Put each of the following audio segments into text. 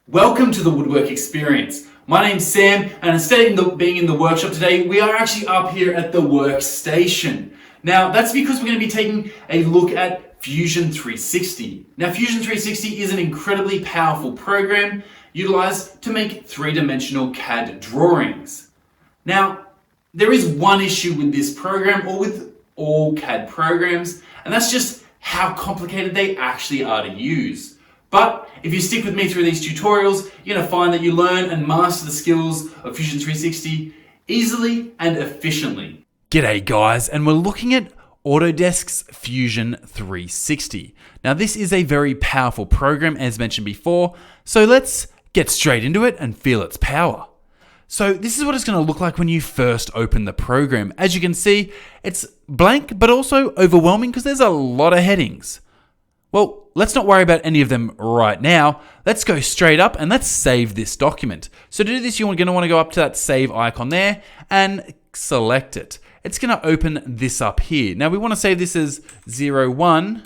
Welcome to the Woodwork Experience. My name's Sam, and instead of being in the workshop today, we are actually up here at the workstation. Now, that's because we're going to be taking a look at Fusion 360. Now, Fusion 360 is an incredibly powerful program utilized to make three-dimensional CAD drawings. Now, there is one issue with this program, or with all CAD programs, and that's just how complicated they actually are to use. But if you stick with me through these tutorials, you're going to find that you learn and master the skills of Fusion 360 easily and efficiently. G'day guys, and we're looking at Autodesk's Fusion 360. Now this is a very powerful program as mentioned before, so let's get straight into it and feel its power. So this is what it's going to look like when you first open the program. As you can see, it's blank but also overwhelming because there's a lot of headings. Well, let's not worry about any of them right now. Let's go straight up and let's save this document. So to do this, you're going to want to go up to that save icon there and select it. It's going to open this up here. Now we want to save this as 01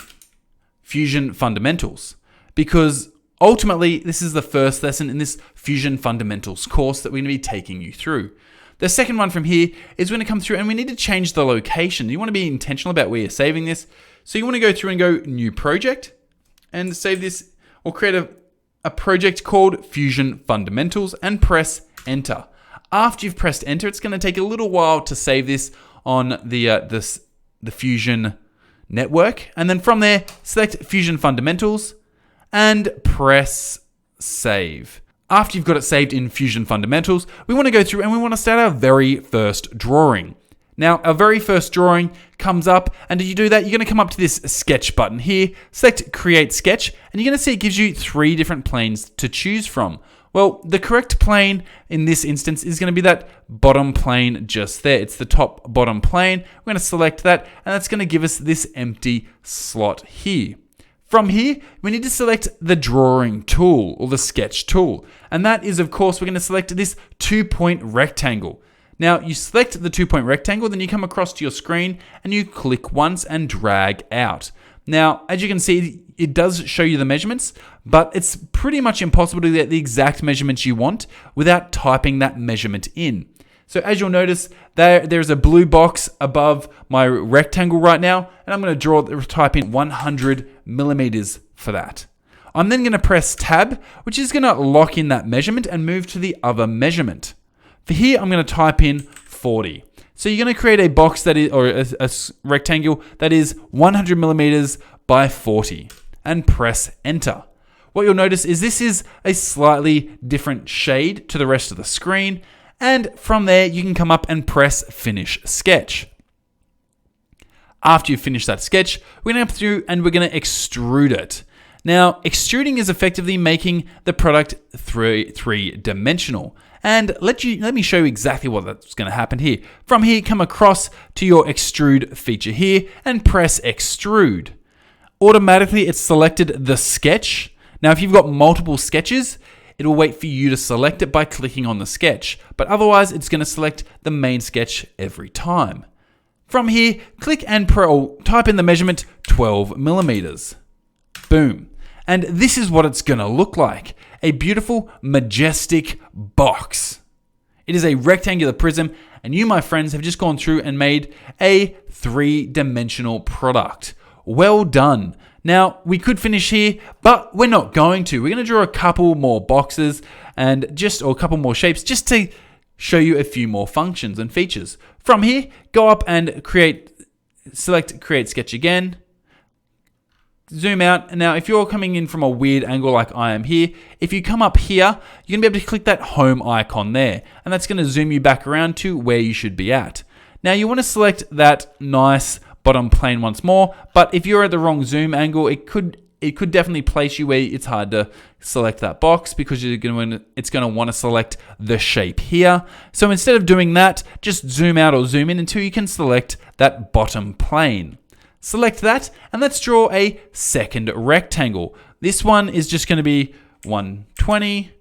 Fusion Fundamentals because ultimately this is the first lesson in this Fusion Fundamentals course that we're going to be taking you through. The second one from here is going to come through and we need to change the location. You want to be intentional about where you're saving this. So you want to go through and go new project and save this or create a project called Fusion Fundamentals and press enter. After you've pressed enter, it's going to take a little while to save this on the Fusion network. And then from there, select Fusion Fundamentals and press save. After you've got it saved in Fusion Fundamentals, we want to go through and we want to start our very first drawing. Now, our very first drawing comes up, and as you do that, you're going to come up to this sketch button here, select Create Sketch, and you're going to see it gives you 3 different planes to choose from. Well, the correct plane in this instance is going to be that bottom plane just there. It's the top bottom plane. We're going to select that, and that's going to give us this empty slot here. From here, we need to select the drawing tool or the sketch tool. And that is, of course, we're going to select this 2-point rectangle. Now, you select the 2-point rectangle, then you come across to your screen and you click once and drag out. Now, as you can see, it does show you the measurements, but it's pretty much impossible to get the exact measurements you want without typing that measurement in. So as you'll notice, there's a blue box above my rectangle right now, and I'm going to type in 100 millimeters for that. I'm then going to press tab, which is going to lock in that measurement and move to the other measurement. For here, I'm going to type in 40. So you're going to create a box that is, or a rectangle that is 100 millimeters by 40 and press enter. What you'll notice is this is a slightly different shade to the rest of the screen. And from there, you can come up and press finish sketch. After you finish that sketch, we're going to go through and we're going to extrude it. Now, extruding is effectively making the product three-dimensional. And let me show you exactly what that's going to happen here. From here, come across to your extrude feature here and press extrude. Automatically, it's selected the sketch. Now, if you've got multiple sketches, it will wait for you to select it by clicking on the sketch. But otherwise, it's going to select the main sketch every time. From here, click and type in the measurement 12 millimeters. Boom. And this is what it's going to look like. A beautiful, majestic box. It is a rectangular prism, and you, my friends, have just gone through and made a 3-dimensional product. Well done. Now, we could finish here, but we're not going to. We're going to draw a couple more boxes or a couple more shapes just to show you a few more functions and features. From here, go up and select Create Sketch again. Zoom out. Now, if you're coming in from a weird angle like I am here, if you come up here, you're going to be able to click that home icon there, and that's going to zoom you back around to where you should be at. Now, you want to select that nice bottom plane once more, but if you're at the wrong zoom angle, it could definitely place you where it's hard to select that box because it's going to want to select the shape here. So instead of doing that, just zoom out or zoom in until you can select that bottom plane. Select that, and let's draw a second rectangle. This one is just going to be 120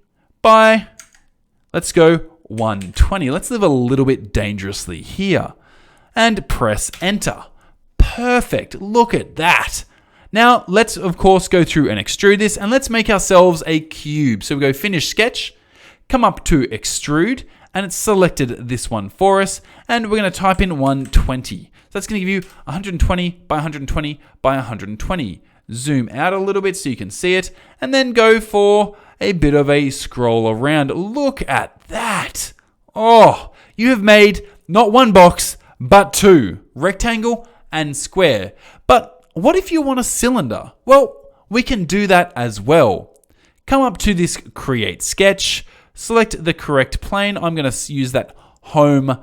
by, let's go 120. Let's live a little bit dangerously here. And press enter. Perfect. Look at that. Now, let's of course go through and extrude this, and let's make ourselves a cube. So we go finish sketch, come up to extrude, and it's selected this one for us, and we're going to type in 120. So that's going to give you 120 by 120 by 120. Zoom out a little bit so you can see it, and then go for a bit of a scroll around. Look at that. Oh, you have made not one box, but two, rectangle and square. But what if you want a cylinder? Well, we can do that as well. Come up to this create sketch, select the correct plane. I'm going to use that home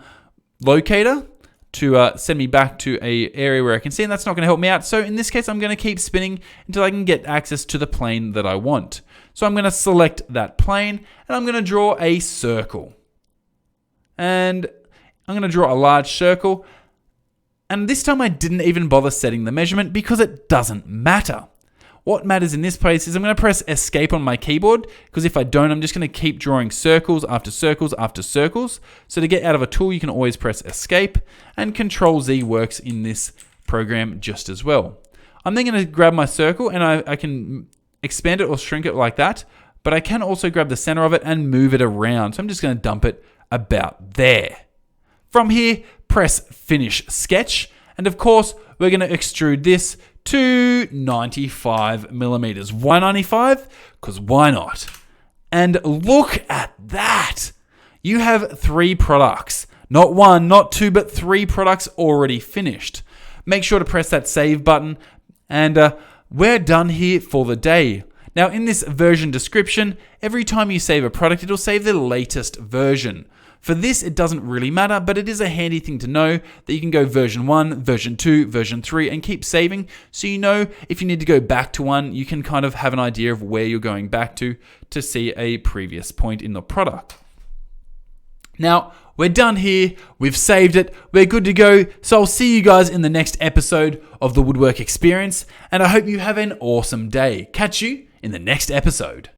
locator to send me back to a area where I can see, and that's not going to help me out. So in this case, I'm going to keep spinning until I can get access to the plane that I want. So I'm going to select that plane, and I'm going to draw a circle. And I'm going to draw a large circle. And this time I didn't even bother setting the measurement because it doesn't matter. What matters in this place is I'm going to press escape on my keyboard, because if I don't, I'm just going to keep drawing circles after circles after circles. So to get out of a tool, you can always press escape, and Control Z works in this program just as well. I'm then going to grab my circle, and I can expand it or shrink it like that, but I can also grab the center of it and move it around. So I'm just going to dump it about there. From here, press finish sketch, and of course, we're going to extrude this to 95 millimeters. Why 95? Because why not? And look at that. You have 3 products. Not 1, not 2, but 3 products already finished. Make sure to press that save button, and we're done here for the day. Now, in this version description, every time you save a product, it'll save the latest version. For this, it doesn't really matter, but it is a handy thing to know that you can go version 1, version 2, version 3, and keep saving. So you know if you need to go back to one, you can kind of have an idea of where you're going back to see a previous point in the product. Now, we're done here. We've saved it. We're good to go. So I'll see you guys in the next episode of the Woodwork Experience, and I hope you have an awesome day. Catch you in the next episode.